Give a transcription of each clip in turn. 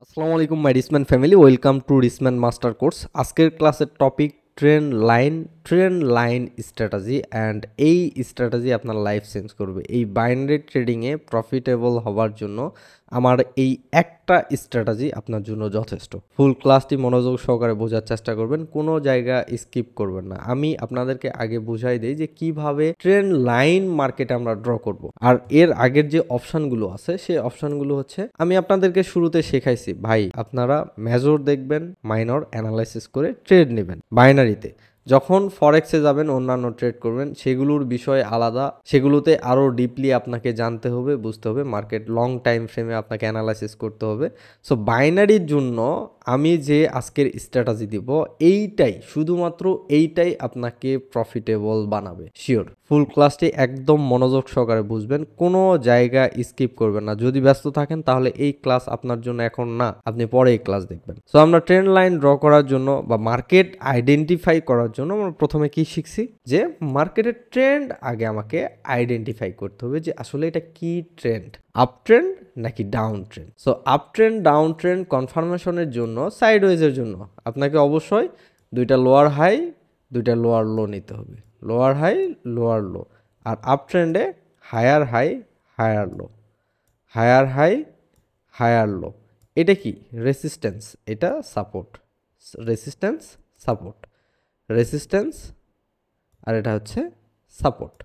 আসসালামু আলাইকুম মাই রিসম্যান ফ্যামিলি, ওয়েলকাম টু রিসম্যান মাস্টার কোর্স। আজকের ক্লাসের topic trend line strategy and এই স্ট্র্যাটেজি আপনার লাইফ চেঞ্জ করবে। এই বাইনারি ট্রেডিংয়ে প্রফিটেবল হওয়ার জন্য আমার এই একটা স্ট্র্যাটেজি আপনার জন্য যথেষ্ট। ফুল ক্লাসটি মনোযোগ সহকারে বোঝার চেষ্টা করবেন, কোনো জায়গা স্কিপ করবেন না। আমি আপনাদেরকে আগে বুঝাই দিই যে কিভাবে ট্রেন্ড লাইন মার্কেটে আমরা ড্র করব। আর এর আগের যে অপশানগুলো আছে সেই অপশানগুলো হচ্ছে আমি আপনাদেরকে শুরুতে শেখাইছি, ভাই আপনারা মেজর দেখবেন, মাইনর অ্যানালাইসিস করে ট্রেড নেবেন বাইনারিতে। যখন ফরেক্সে যাবেন, অন্যান্য ট্রেড করবেন, সেগুলোর বিষয় আলাদা, সেগুলোতে আরও ডিপলি আপনাকে জানতে হবে, বুঝতে হবে, মার্কেট লং টাইম ফ্রেমে আপনাকে অ্যানালাইসিস করতে হবে। সো বাইনারির জন্য আমি যে আজকের স্ট্র্যাটেজি দিব, এইটাই শুধুমাত্র এইটাই আপনাকে প্রফিটেবল বানাবে, শিওর। ফুল ক্লাসটি একদম মনোযোগ সহকারে বুঝবেন, কোনো জায়গা স্কিপ করবেন না। যদি ব্যস্ত থাকেন তাহলে এই ক্লাস আপনার জন্য এখন না, আপনি পরে এই ক্লাস দেখবেন। সো আমরা ট্রেন্ড লাইন ড্র করার জন্য বা মার্কেট আইডেন্টিফাই করার জন্য আমরা প্রথমে কি শিখছি, যে মার্কেটের ট্রেন্ড আগে আমাকে আইডেন্টিফাই করতে হবে যে আসলে এটা কি ট্রেন্ড, আপ ট্রেন্ড নাকি down trend. So up trend down trend কনফার্মেশনের জন্য, সাইডওয়েজের জন্য আপনাকে অবশ্যই দুইটা লোয়ার হাই, দুইটা লোয়ার লো নিতে হবে। Lower high, lower low. আর আপ ট্রেন্ডে higher high, higher low, higher high, higher low. এটা কি রেসিস্ট্যান্স, এটা সাপোর্ট, রেসিস্ট্যান্স, সাপোর্ট, রেসিস্ট্যান্স, আর এটা হচ্ছে সাপোর্ট।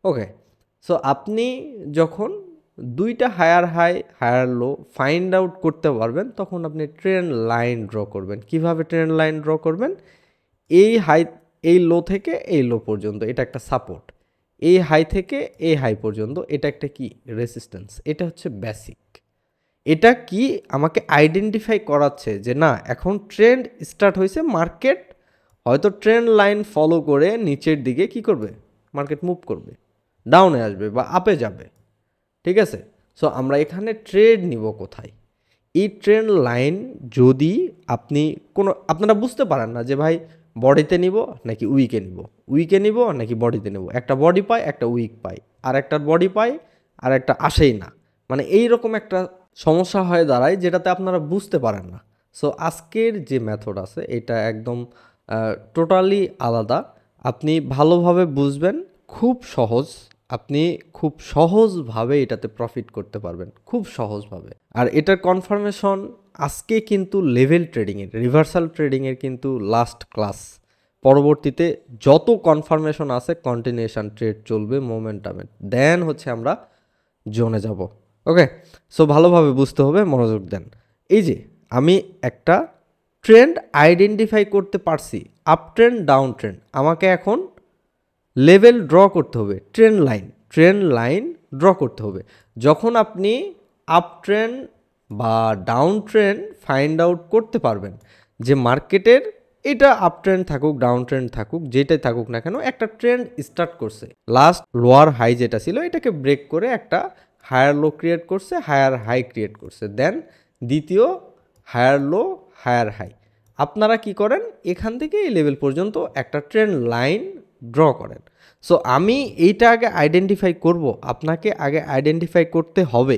ওকে, সো আপনি যখন দুইটা higher high higher low find out করতে পারবেন, তখন আপনি ট্রেন্ড লাইন ড্র করবেন। কিভাবে ট্রেন্ড লাইন ড্র করবেন, এই হাই, এই লো থেকে এই লো পর্যন্ত এটা একটা সাপোর্ট, এই হাই থেকে এই হাই পর্যন্ত এটা একটা কি রেসিস্ট্যান্স। এটা হচ্ছে বেসিক। এটা কি আমাকে আইডেন্টিফাই করাচ্ছে যে না, এখন ট্রেন্ড স্টার্ট হয়েছে, মার্কেট হয়তো ট্রেন্ড লাইন ফলো করে নিচের দিকে কি করবে, মার্কেট মুভ করবে, ডাউনে আসবে বা আপে যাবে। ঠিক আছে, সো আমরা এখানে ট্রেড নিব কোথায়, এই ট্রেন্ড লাইন যদি আপনি কোনো আপনারা বুঝতে পারেন না যে ভাই বডিতে নিব নাকি উইকে নিব, উইকে নিব নাকি বডিতে নিব, একটা বডি পায় একটা উইক পায়, আর একটা বডি পায় আর একটা আসেই না, মানে এই রকম একটা সমস্যা হয়ে দাঁড়ায় যেটাতে আপনারা বুঝতে পারেন না। সো আজকের যে মেথড আছে এটা একদম টোটালি আলাদা। আপনি ভালোভাবে বুঝবেন, খুব সহজ, আপনি খুব সহজভাবে এটাতে প্রফিট করতে পারবেন, খুব সহজভাবে। আর এটার কনফার্মেশন আজকে কিন্তু লেভেল ট্রেডিংয়ের, রিভার্সাল ট্রেডিংয়ের কিন্তু লাস্ট ক্লাস। পরবর্তীতে যত কনফার্মেশন আছে কন্টিনিউশন ট্রেড চলবে মোমেন্টামে, দেন হচ্ছে আমরা জোনে যাব। ওকে, সো ভালোভাবে বুঝতে হবে, মনোযোগ দেন। এই যে আমি একটা ট্রেন্ড আইডেন্টিফাই করতে পারছি, আপ ট্রেন্ড ডাউন ট্রেন্ড, আমাকে এখন লেভেল ড্র করতে হবে, ট্রেন্ড লাইন ড্র করতে হবে। যখন আপনি আপ ট্রেন্ড বা ডাউন ট্রেন্ড ফাইন্ড আউট করতে পারবেন যে মার্কেটের এটা আপ ট্রেন্ড থাকুক ডাউন ট্রেন্ড থাকুক, যেটাই থাকুক না কেন, একটা ট্রেন্ড স্টার্ট করছে, লাস্ট লোয়ার হাই যেটা ছিল এটাকে ব্রেক করে একটা হায়ার লো ক্রিয়েট করছে, হায়ার হাই ক্রিয়েট করছে, দেন দ্বিতীয় হায়ার লো, হায়ার হাই। আপনারা কি করেন, এখান থেকে এই লেভেল পর্যন্ত একটা ট্রেন্ড লাইন ড্র করেন। সো আমি এইটা আগে আইডেন্টিফাই করব, আপনাকে আগে আইডেন্টিফাই করতে হবে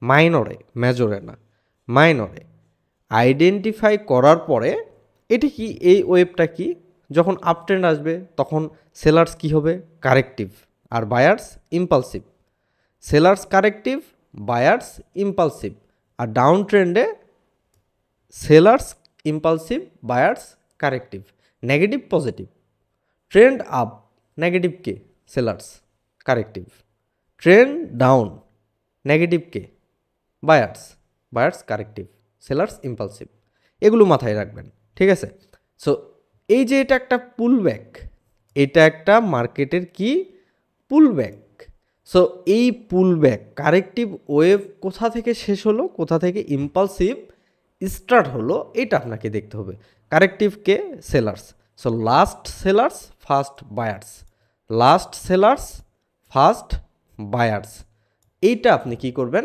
মাইনরে, মেজরে না, মাইনরে। আইডেন্টিফাই করার পরে এটি কি, এই ওয়েবটা কি, যখন আপ ট্রেন্ড আসবে তখন সেলার্স কি হবে, কারেক্টিভ, আর buyers impulsive. Sellers corrective, buyers impulsive. আর ডাউন ট্রেন্ডে sellers impulsive, buyers corrective, negative positive. Trend up, negative কে, sellers corrective. Trend down, negative কে, buyers, buyers corrective, sellers impulsive. এগুলো মাথায় রাখবেন, ঠিক আছে। সো এই যে এটা একটা পুলব্যাক, এটা একটা মার্কেটের কি পুলব্যাক। সো এই পুলব্যাক কারেক্টিভ ওয়েভ কোথা থেকে শেষ হলো, কোথা থেকে ইম্পালসিভ স্টার্ট হলো, এটা আপনাকে দেখতে হবে। কারেক্টিভ কে, sellers. So last sellers first buyers, last sellers first buyers. এইটা আপনি কি করবেন,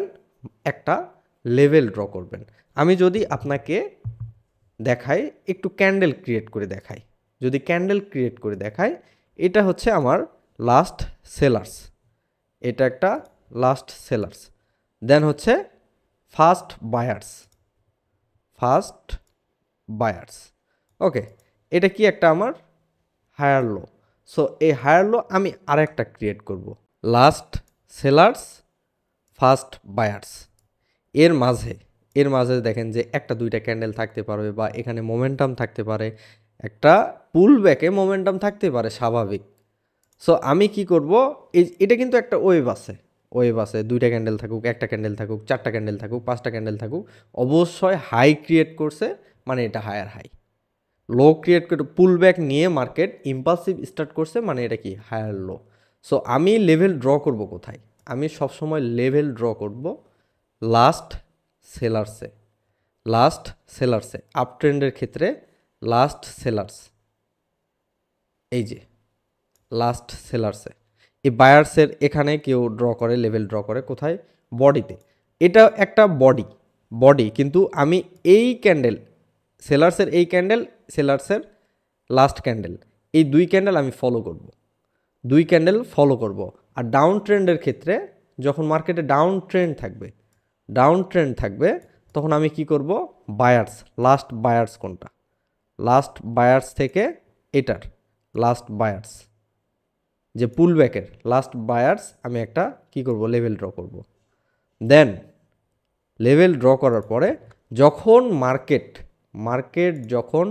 একটা লেভেল ড্র করবেন। আমি যদি আপনাকে দেখাই, একটু ক্যান্ডেল ক্রিয়েট করে দেখাই, যদি ক্যান্ডেল ক্রিয়েট করে দেখাই, এটা হচ্ছে আমার লাস্ট সেলার্স, এটা একটা লাস্ট সেলার্স, দেন হচ্ছে ফার্স্ট বায়ার্স, ফার্স্ট বায়ার্স। ওকে, এটা কি একটা আমার হায়ার লো। সো এই হায়ার লো আমি আরেকটা ক্রিয়েট করব, লাস্ট সেলার্স ফার্স্ট বায়ার্স। এর মাঝে দেখেন যে একটা দুইটা ক্যান্ডেল থাকতে পারবে বা এখানে মোমেন্টাম থাকতে পারে, একটা পুল ব্যাকে মোমেন্টাম থাকতে পারে স্বাভাবিক। সো আমি কি করব, এটা কিন্তু একটা ওয়েভ আছে, দুইটা ক্যান্ডেল থাকুক, একটা ক্যান্ডেল থাকুক, চারটা ক্যান্ডেল থাকুক, পাঁচটা ক্যান্ডেল থাকুক, অবশ্যই হাই ক্রিয়েট করছে মানে এটা হায়ার হাই। লো ক্রিয়েট করে পুল ব্যাক নিয়ে মার্কেট ইম্পালসিভ স্টার্ট করছে মানে এটা কি হায়ার লো। সো আমি লেভেল ড্র করব কোথায়? আমি সবসময় লেভেল ড্র করব লাস্ট সেলার্সে আপ ট্রেন্ডের ক্ষেত্রে লাস্ট সেলার্স, এই যে লাস্ট সেলার্সে। এই বায়ার্সের এখানে কেউ ড্র করে, লেভেল ড্র করে কোথায়? বডিতে। এটা একটা বডি কিন্তু আমি এই ক্যান্ডেল সেলার্সের, এই ক্যান্ডেল সেলার্সের লাস্ট ক্যান্ডেল, এই দুই ক্যান্ডেল আমি ফলো করব। আর ডাউন ট্রেন্ডের ক্ষেত্রে যখন মার্কেটে ডাউন ট্রেন্ড থাকবে তখন আমি কি করব? বায়ার্স, লাস্ট বায়ার্স কোনটা? লাস্ট বায়ার্স থেকে এটার লাস্ট বায়ার্স, যে পুল ব্যাকের লাস্ট বায়ার্স আমি একটা কি করব? লেভেল ড্র করব। দেন লেভেল ড্র করার পরে যখন মার্কেট যখন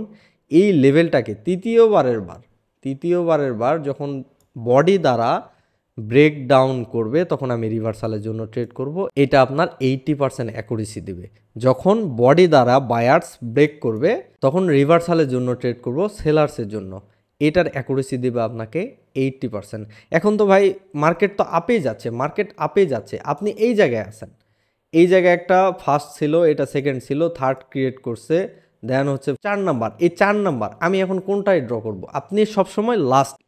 এই লেভেলটাকে তৃতীয়বারের বার যখন বডি দ্বারা ব্রেক ডাউন করবে তখন আমি রিভার্সালের জন্য ট্রেড করব। এটা আপনার 80% অ্যাকুরেসি দেবে। যখন বডি দ্বারা বায়ার্স ব্রেক করবে তখন রিভার্সালের জন্য ট্রেড করব সেলার্সের জন্য, এটার অ্যাকুরেসি দেবে আপনাকে 80%। এখন তো ভাই মার্কেট আপেই যাচ্ছে, আপনি এই জায়গায় আছেন, এই জায়গায় একটা ফার্স্ট ছিল, এটা সেকেন্ড ছিল, থার্ড ক্রিয়েট করছে, দেন হচ্ছে 4 নাম্বার। এই 4 নাম্বার আমি এখন কোনটায় ড্র করব? আপনি সবসময়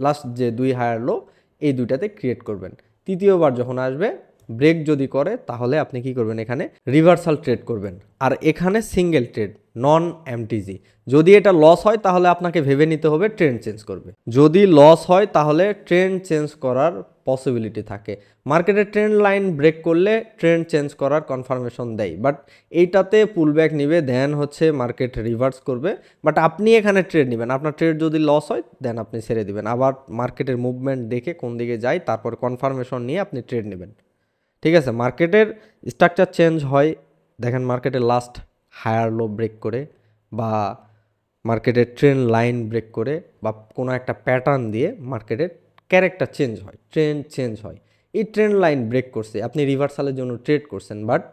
লাস্ট যে দুই হায়ার লো এই দুইটাতে ক্রিয়েট করবেন। তৃতীয়বার যখন আসবে ব্রেক যদি করে তাহলে আপনি কি করবেন? এখানে রিভার্সাল ট্রেড করবেন। আর এখানে সিঙ্গেল ট্রেড, নন এমটিজি। যদি এটা লস হয় তাহলে আপনাকে ভেবে নিতে হবে ট্রেন্ড চেঞ্জ করবে। যদি লস হয় তাহলে ট্রেন্ড চেঞ্জ করার পসিবিলিটি থাকে। মার্কেটের ট্রেন্ড লাইন ব্রেক করলে ট্রেন্ড চেঞ্জ করার কনফার্মেশন দেয়, বাট এইটাতে পুলব্যাক নিবে, দেন হচ্ছে মার্কেট রিভার্স করবে, বাট আপনি এখানে ট্রেড নেবেন। আপনার ট্রেড যদি লস হয় দেন আপনি ছেড়ে দিবেন, আবার মার্কেটের মুভমেন্ট দেখে কোন দিকে যায় তারপর কনফার্মেশন নিয়ে আপনি ট্রেড নেবেন। ঠিক আছে, মার্কেটের স্ট্রাকচার চেঞ্জ হয়, দেখেন মার্কেটের লাস্ট হায়ার লো ব্রেক করে বা মার্কেটের ট্রেন্ড লাইন ব্রেক করে বা কোনো একটা প্যাটার্ন দিয়ে মার্কেটের ক্যারেক্টার চেঞ্জ হয়। এই ট্রেন্ড লাইন ব্রেক করছে, আপনি রিভার্সালের জন্য ট্রেড করছেন, বাট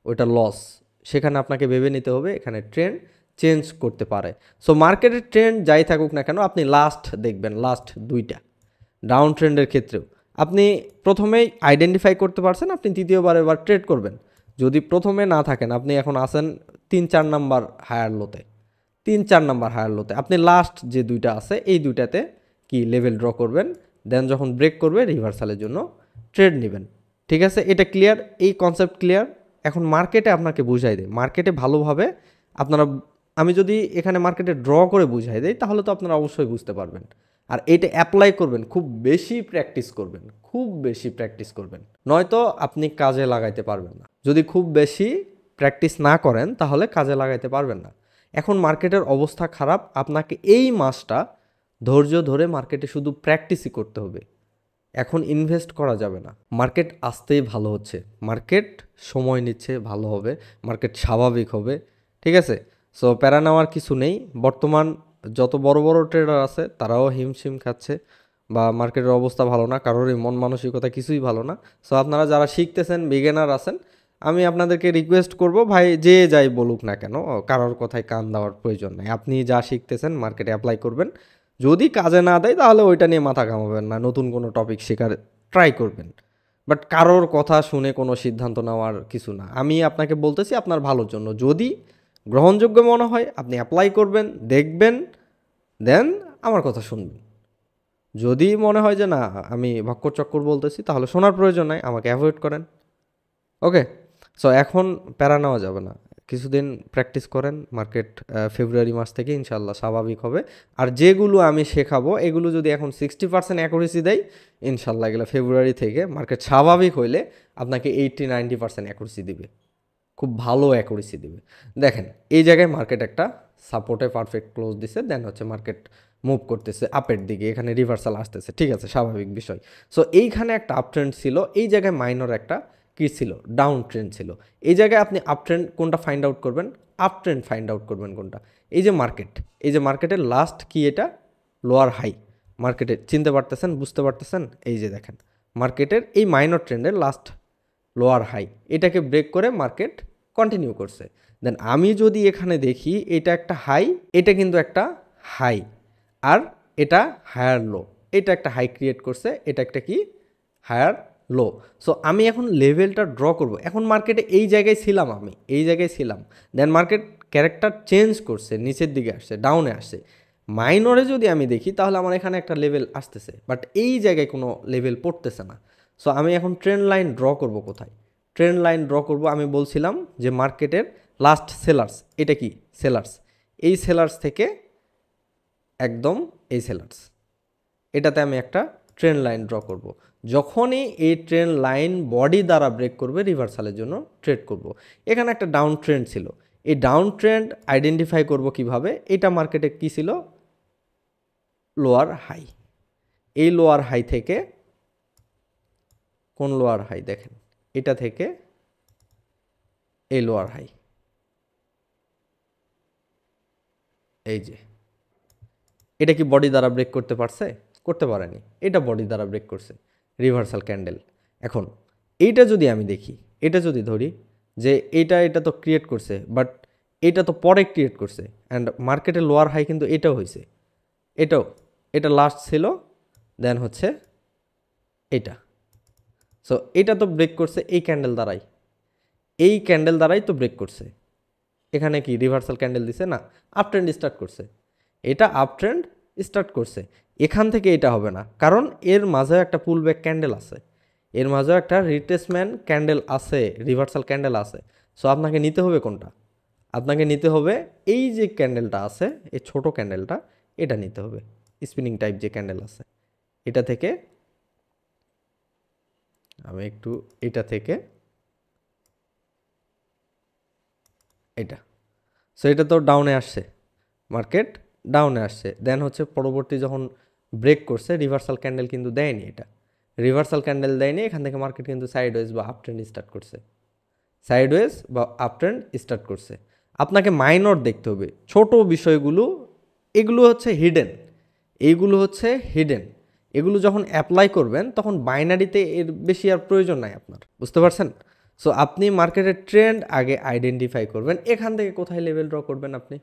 ওইটা লস, সেখানে আপনাকে ভেবে নিতে হবে এখানে ট্রেন্ড চেঞ্জ করতে পারে। সো মার্কেটের ট্রেন্ড যাই থাকুক না কেন আপনি লাস্ট দেখবেন, লাস্ট দুইটা ডাউন ট্রেন্ডের ক্ষেত্রেও আপনি প্রথমেই আইডেন্টিফাই করতে পারছেন, আপনি তৃতীয়বার এবার ট্রেড করবেন। যদি প্রথমে না থাকেন, আপনি এখন আসেন 3-4 নাম্বার হায়ার লোতে, আপনি লাস্ট যে দুইটা আছে এই দুইটাতে কি লেভেল ড্র করবেন, দেন যখন ব্রেক করবে রিভার্সালের জন্য ট্রেড নেবেন। ঠিক আছে, এটা ক্লিয়ার, এই কনসেপ্ট ক্লিয়ার। এখন মার্কেটে আপনাকে বুঝাই দেয়, মার্কেটে ভালোভাবে আপনারা, আমি যদি এখানে মার্কেটে ড্র করে বুঝাই দেই তাহলে তো আপনারা অবশ্যই বুঝতে পারবেন। আর এটা অ্যাপ্লাই করবেন, খুব বেশি প্র্যাকটিস করবেন, নয়তো আপনি কাজে লাগাইতে পারবেন না। যদি খুব বেশি প্র্যাকটিস না করেন তাহলে কাজে লাগাইতে পারবেন না। এখন মার্কেটের অবস্থা খারাপ, আপনাকে এই মাসটা ধৈর্য ধরে মার্কেটে শুধু প্র্যাকটিসই করতে হবে, এখন ইনভেস্ট করা যাবে না। মার্কেট আসতেই ভালো হচ্ছে, মার্কেট সময় নিচ্ছে, ভালো হবে, মার্কেট স্বাভাবিক হবে। ঠিক আছে, সো প্যারা নেওয়ার কিছু নেই। বর্তমান যত বড় বড় ট্রেডার আছে তারাও হিমশিম খাচ্ছে, বা মার্কেটের অবস্থা ভালো না, কারোরই মন মানসিকতা কিছুই ভালো না। সো আপনারা যারা শিখতেছেন, বিগিনার আছেন, আমি আপনাদেরকে রিকোয়েস্ট করব, ভাই যে যাই বলুক না কেন কারোর কথায় কান দেওয়ার প্রয়োজন নেই। আপনি যা শিখতেছেন মার্কেটে অ্যাপ্লাই করবেন, যদি কাজে না দেয় তাহলে ওইটা নিয়ে মাথা ঘামাবেন না, নতুন কোনো টপিক শেখার ট্রাই করবেন। বাট কারোর কথা শুনে কোনো সিদ্ধান্ত নেওয়ার কিছু না, আমি আপনাকে বলতেছি আপনার ভালোর জন্য। যদি গ্রহণযোগ্য মনে হয় আপনি অ্যাপ্লাই করবেন, দেখবেন, দেন আমার কথা শুনবেন। যদি মনে হয় যে না আমি ভক্কর চক্কর বলতেছি তাহলে শোনার প্রয়োজন নাই, আমাকে অ্যাভয়েড করেন। ওকে, সো এখন প্যারা নেওয়া যাবে না, কিছুদিন প্র্যাকটিস করেন, মার্কেট ফেব্রুয়ারি মাস থেকে ইনশাল্লাহ স্বাভাবিক হবে। আর যেগুলো আমি শেখাবো এগুলো যদি এখন 60% অ্যাকুরেসি দেয়, ইনশাল্লাহ এগুলো ফেব্রুয়ারি থেকে মার্কেট স্বাভাবিক হইলে আপনাকে 80-90% অ্যাকুরেসি দিবে। খুব ভালো অ্যাকুরেসি দিবে। দেখেন এই জায়গায় মার্কেট একটা সাপোর্টে পারফেক্ট ক্লোজ দিছে, দেন হচ্ছে মার্কেট মুভ করতেছে আপের দিকে, এখানে রিভার্সাল আসতেছে, ঠিক আছে, স্বাভাবিক বিষয়। সো এইখানে একটা আপ ট্রেন্ড ছিল, এই জায়গায় মাইনর একটা কী ছিল, ডাউন ট্রেন্ড ছিল। এই জায়গায় আপনি আপ ট্রেন্ড কোনটা ফাইন্ড আউট করবেন, আপ ট্রেন্ড ফাইন্ড আউট করবেন কোনটা, এই যে মার্কেট, এই যে মার্কেটের লাস্ট কি এটা লোয়ার হাই, মার্কেটে চিনতে পারতেছেন, বুঝতে পারতেছেন, এই যে দেখেন মার্কেটের এই মাইনর ট্রেন্ডের লাস্ট লোয়ার হাই, এটাকে ব্রেক করে মার্কেট কন্টিনিউ করছে। দেন আমি যদি এখানে দেখি এটা একটা হাই, এটা কিন্তু একটা হাই, আর এটা হায়ার লো, এটা একটা হাই ক্রিয়েট করছে, এটা একটা কি হায়ার লো। সো আমি এখন লেভেলটা ড্র করব। এখন মার্কেটে এই জায়গায় ছিলাম, আমি এই জায়গায় ছিলাম, দেন মার্কেট ক্যারেক্টার চেঞ্জ করছে, নিচের দিকে আসছে, ডাউনে আসছে। মাইনরে যদি আমি দেখি তাহলে আমার এখানে একটা লেভেল আসতেছে, বাট এই জায়গায় কোনো লেভেল পড়তেছে না। সো আমি এখন ট্রেন্ড লাইন ড্র করব কোথায়, ট্রেন্ড লাইন ড্র করব, আমি বলছিলাম যে মার্কেটের লাস্ট সেলার্স, এটা কি সেলার্স, এই সেলার্স থেকে একদম এই সেলার্স, এটাতে আমি একটা ট্রেন্ড লাইন ড্র করব। যখনই এই ট্রেন্ড লাইন বডি দ্বারা ব্রেক করবে রিভার্সালের জন্য ট্রেড করব। এখানে একটা ডাউন ট্রেন্ড ছিল, এই ডাউন ট্রেন্ড আইডেন্টিফাই করব কিভাবে, এটা মার্কেটে কি ছিল, লোয়ার হাই, এই লোয়ার হাই থেকে কোন লোয়ার হাই দেখেন, এটা থেকে এই লোয়ার হাই, এই যে এটা কি বডি দ্বারা ব্রেক করতে পারছে, করতে পারেনি, এটা বডি দ্বারা ব্রেক করছে, রিভার্সাল ক্যান্ডেল। এখন এইটা যদি আমি দেখি, এটা যদি ধরি যে এটা তো ক্রিয়েট করছে, বাট এটা তো পরে ক্রিয়েট করছে, অ্যান্ড মার্কেটের লোয়ার হাই কিন্তু এটাও হয়েছে, এটাও, এটা লাস্ট ছিল, দেন হচ্ছে এটা। সো এটা তো ব্রেক করছে এই ক্যান্ডেল দ্বারাই, এই ক্যান্ডেল দ্বারাই তো ব্রেক করছে। এখানে কি রিভার্সাল ক্যান্ডেল দিছে না, আপ ট্রেন্ড স্টার্ট করছে, এটা আপ ট্রেন্ড স্টার্ট করছে। এখান থেকে এটা হবে না, কারণ এর মাঝেও একটা পুল ব্যাক ক্যান্ডেল আছে, এর মাঝেও একটা রিট্রেসমেন্ট ক্যান্ডেল আছে, রিভার্সাল ক্যান্ডেল আছে। সো আপনাকে নিতে হবে কোনটা, আপনাকে নিতে হবে এই যে ক্যান্ডেলটা আছে, এই ছোট ক্যান্ডেলটা, এটা নিতে হবে, স্পিনিং টাইপ যে ক্যান্ডেল আছে, এটা থেকে আমি একটু, এটা থেকে এটা। সো এটা তো ডাউনে আসছে, মার্কেট ডাউনে আসছে, দেন হচ্ছে পরবর্তী যখন ব্রেক করছে রিভার্সাল ক্যান্ডেল কিন্তু দেয়নি, এটা রিভার্সাল ক্যান্ডেল দেয়নি, এখান থেকে মার্কেট কিন্তু সাইডওয়েজ বা আপ ট্রেন্ড স্টার্ট করছে, সাইডওয়েজ বা আপ ট্রেন্ড স্টার্ট করছে। আপনাকে মাইনর দেখতে হবে, ছোট বিষয়গুলো এগুলো হচ্ছে হিডেন, এইগুলো হচ্ছে হিডেন, এগুলো যখন অ্যাপ্লাই করবেন তখন বাইনারিতে এর বেশি আর প্রয়োজন নাই আপনার, বুঝতে পারছেন। সো আপনি মার্কেটের ট্রেন্ড আগে আইডেন্টিফাই করবেন, এখান থেকে কোথায় লেভেল ড্র করবেন আপনি,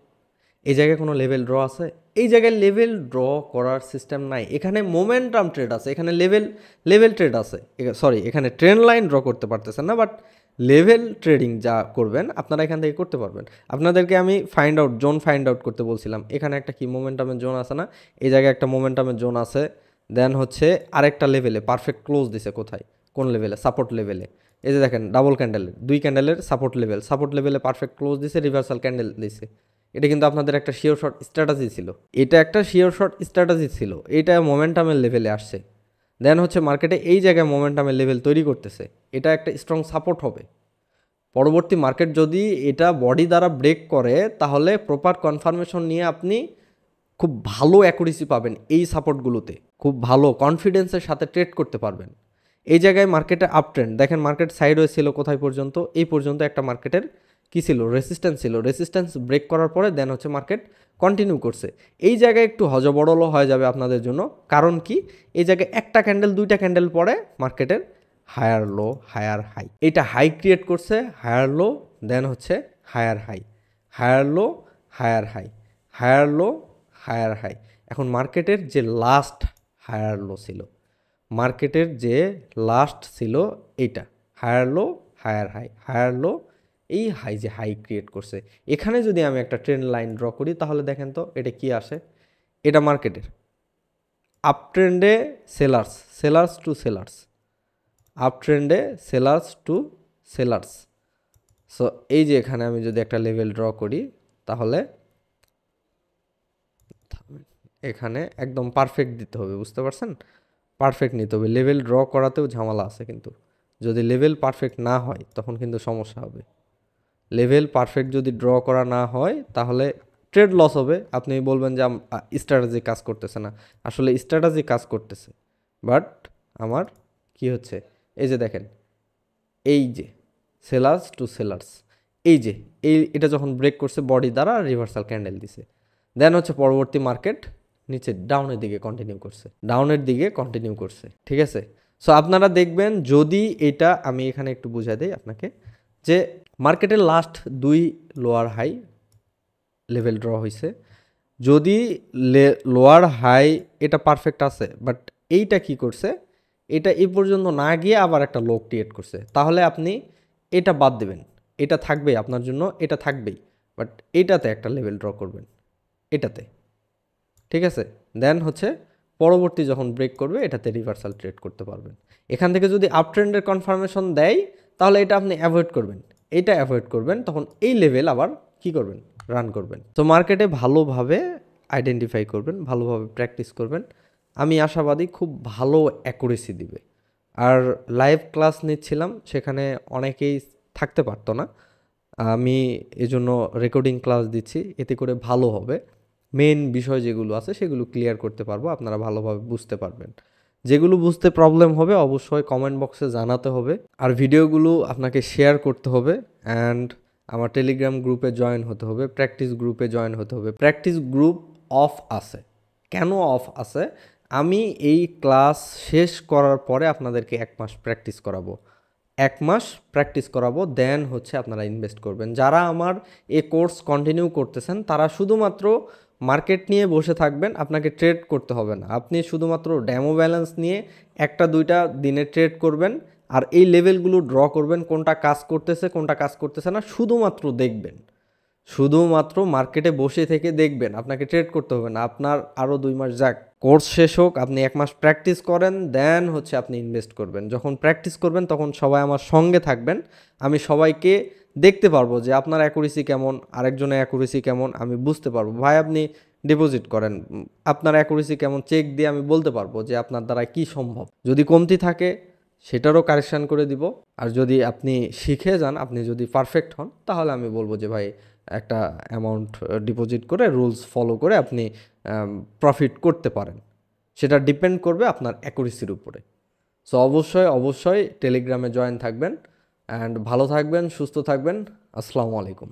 এই জায়গায় কোনো লেভেল ড্র আছে, এই জায়গায় লেভেল ড্র করার সিস্টেম নাই, এখানে মোমেন্টাম ট্রেড আছে, এখানে লেভেল লেভেল ট্রেড আছে, সরি এখানে ট্রেন্ড লাইন ড্র করতে পারতেছেন না, বাট লেভেল ট্রেডিং যা করবেন আপনারা এখান থেকে করতে পারবেন। আপনাদেরকে আমি find out zone find out করতে বলছিলাম, এখানে একটা কি মোমেন্টামের জোন আছে না, এই জায়গায় একটা মোমেন্টামের জোন আছে, দেন হচ্ছে আরেকটা লেভেলে পারফেক্ট ক্লোজ দিছে কোথায়, কোন লেভেলে, সাপোর্ট লেভেলে, এই যে দেখেন ডাবল ক্যান্ডেলের, দুই ক্যান্ডেলের সাপোর্ট লেভেলে পারফেক্ট ক্লোজ দিছে, রিভার্সাল ক্যান্ডেল দিছে। এটা কিন্তু আপনাদের একটা শিওর শর্ট স্ট্র্যাটেজি ছিল, এটা একটা শিওর শর্ট স্ট্র্যাটেজি ছিল, এটা মোমেন্টামের লেভেলে আসছে, দেন হচ্ছে মার্কেটে এই জায়গায় মোমেন্টামের লেভেল তৈরি করতেছে, এটা একটা স্ট্রং সাপোর্ট হবে। পরবর্তী মার্কেট যদি এটা বডি দ্বারা ব্রেক করে তাহলে প্রপার কনফার্মেশন নিয়ে আপনি খুব ভালো অ্যাকুরেসি পাবেন, এই সাপোর্টগুলোতে খুব ভালো কনফিডেন্সের সাথে ট্রেড করতে পারবেন। এই জায়গায় মার্কেটে আপ ট্রেন্ড দেখেন, মার্কেট সাইডওয়ে ছিল কোথায় পর্যন্ত, এই পর্যন্ত একটা মার্কেটের কী ছিল, রেসিস্ট্যান্স ছিল, রেসিস্ট্যান্স ব্রেক করার পরে দেন হচ্ছে মার্কেট কন্টিনিউ করছে। এই জায়গায় একটু হজবড়ল হয়ে যাবে আপনাদের জন্য, কারণ কি এই জায়গায় একটা ক্যান্ডেল দুইটা ক্যান্ডেল পরে মার্কেটের হায়ার লো হায়ার হাই, এটা হাই ক্রিয়েট করছে, হায়ার লো দেন হচ্ছে higher high, higher low higher high, higher low higher high. এখন মার্কেটের যে লাস্ট হায়ার লো ছিল, মার্কেটের যে লাস্ট ছিল এইটা higher low higher high, higher low, এই হাই যে হাই ক্রিয়েট করছে, এখানে যদি আমি একটা ট্রেন্ড লাইন ড্র করি তাহলে দেখেন তো এটা কি আসে, এটা মার্কেটের আপ ট্রেন্ডে sellers, sellers to sellers, up ট্রেন্ডে সেলার্স টু সেলার্স। সো এই যে এখানে আমি যদি একটা লেভেল ড্র করি তাহলে এখানে একদম পারফেক্ট দিতে হবে, বুঝতে পারছেন, পারফেক্ট নিতে হবে, লেভেল ড্র করাতেও ঝামেলা আছে কিন্তু, যদি লেভেল পারফেক্ট না হয় তখন কিন্তু সমস্যা হবে। লেভেল পারফেক্ট যদি ড্র করা না হয় তাহলে ট্রেড লস হবে। আপনি বলবেন যে স্ট্র্যাটেজি কাজ করতেছে না, আসলে স্ট্র্যাটেজি কাজ করতেছে, বাট আমার কি হচ্ছে, এই যে দেখেন, এই যে সেলার্স টু সেলার্স, এই যে এটা যখন ব্রেক করছে বডি দ্বারা রিভার্সাল ক্যান্ডেল দিছে, দেন হচ্ছে পরবর্তী মার্কেট নিচে ডাউনের দিকে কন্টিনিউ করছে, ঠিক আছে। সো আপনারা দেখবেন যদি এটা আমি এখানে একটু বুঝাই দিই আপনাকে, যে মার্কেটের last 2 lower high level draw হয়েছে, যদি লোয়ার হাই এটা পারফেক্ট আছে, বাট এইটা কি করছে, এটা এই পর্যন্ত না গিয়ে আবার একটা লো ক্রিয়েট করছে, তাহলে আপনি এটা বাদ দেবেন, এটা থাকবে আপনার জন্য, এটা থাকবেই, বাট এইটাতে একটা লেভেল ড্র করবেন, এটাতে, ঠিক আছে। দেন হচ্ছে পরবর্তী যখন ব্রেক করবে এটাতে রিভার্সাল ট্রেড করতে পারবেন। এখান থেকে যদি আপ ট্রেন্ডের কনফার্মেশন দেয় তাহলে এটা আপনি অ্যাভয়েড করবেন, এটা অ্যাভয়েড করবেন, তখন এই লেভেল আবার কি করবেন, রান করবেন। তো মার্কেটে ভালোভাবে আইডেন্টিফাই করবেন, ভালোভাবে প্র্যাকটিস করবেন, আমি আশাবাদী খুব ভালো অ্যাকুরেসি দিবে। আর লাইভ ক্লাস নিচ্ছিলাম, সেখানে অনেকেই থাকতে পারতো না, আমি এজন্য রেকর্ডিং ক্লাস দিচ্ছি, এতে করে ভালো হবে, মেন বিষয় যেগুলো আছে সেগুলো ক্লিয়ার করতে পারবো, আপনারা ভালোভাবে বুঝতে পারবেন। যেগুলো বুঝতে প্রবলেম হবে অবশ্যই কমেন্ট বক্সে জানাতে হবে, আর ভিডিওগুলো আপনাকে শেয়ার করতে হবে, অ্যান্ড আমার টেলিগ্রাম গ্রুপে জয়েন হতে হবে, প্র্যাকটিস গ্রুপে জয়েন হতে হবে। প্র্যাকটিস গ্রুপ অফ আছে, কেন অফ আছে, আমি এই ক্লাস শেষ করার পরে আপনাদেরকে 1 মাস প্র্যাকটিস করাবো, 1 মাস প্র্যাকটিস করাবো, দেন হচ্ছে আপনারা ইনভেস্ট করবেন। যারা আমার এই কোর্স কন্টিনিউ করতেছেন তারা শুধুমাত্র মার্কেট নিয়ে বসে থাকবেন, আপনাকে ট্রেড করতে হবে না, আপনি শুধুমাত্র ডেমো ব্যালেন্স নিয়ে 1-2টা দিনে ট্রেড করবেন, আর এই লেভেলগুলো ড্র করবেন, কোনটা কাজ করতেছে কোনটা কাজ করতেছে না, শুধুমাত্র দেখবেন, শুধুমাত্র মার্কেটে বসে থেকে দেখবেন, আপনাকে ট্রেড করতে হবে না। আপনার আরও 2 মাস যাক, কোর্স শেষ হোক, আপনি 1 মাস প্র্যাকটিস করেন, দেন হচ্ছে আপনি ইনভেস্ট করবেন। যখন প্র্যাকটিস করবেন তখন সবাই আমার সঙ্গে থাকবেন, আমি সবাইকে দেখতে পারবো যে আপনার অ্যাকুরেসি কেমন, আরেকজনের অ্যাকুরেসি কেমন, আমি বুঝতে পারবো। ভাই আপনি ডিপোজিট করেন, আপনার অ্যাকুরেসি কেমন চেক দিয়ে আমি বলতে পারবো যে আপনার দ্বারা কি সম্ভব, যদি কমতি থাকে সেটারও কারেকশান করে দিব, আর যদি আপনি শিখে যান, আপনি যদি পারফেক্ট হন, তাহলে আমি বলবো যে ভাই একটা অ্যামাউন্ট ডিপোজিট করে রুলস ফলো করে আপনি প্রফিট করতে পারেন, সেটা ডিপেন্ড করবে আপনার অ্যাকুরেসির উপরে। সো অবশ্যই টেলিগ্রামে জয়েন থাকবেন, অ্যান্ড ভালো থাকবেন, সুস্থ থাকবেন। আসসালামু আলাইকুম।